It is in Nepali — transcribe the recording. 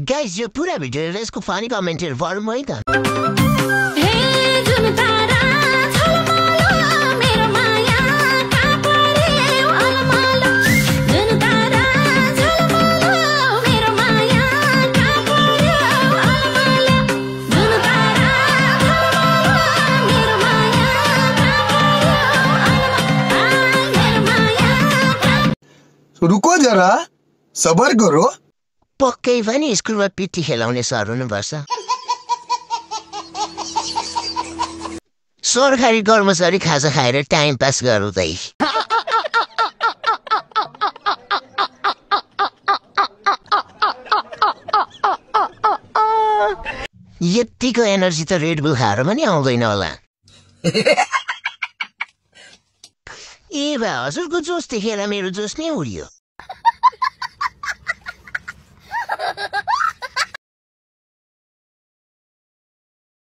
गाइस यो पुरा भिडियो हेरेर यसको फनी कमेन्टहरु पढौँ है त। रुको जरा सबर करो। पक्कै पनि स्कुलमा पिटी खेलाउने सर हुनुपर्छ। सरकारी कर्मचारी खाजा खाएर टाइम पास गर्दै यतिको एनर्जी त रेड बुल खाएर पनि आउँदैन होला। ए भा हजुरको जोस देखेर मेरो जोस नै उड्यो।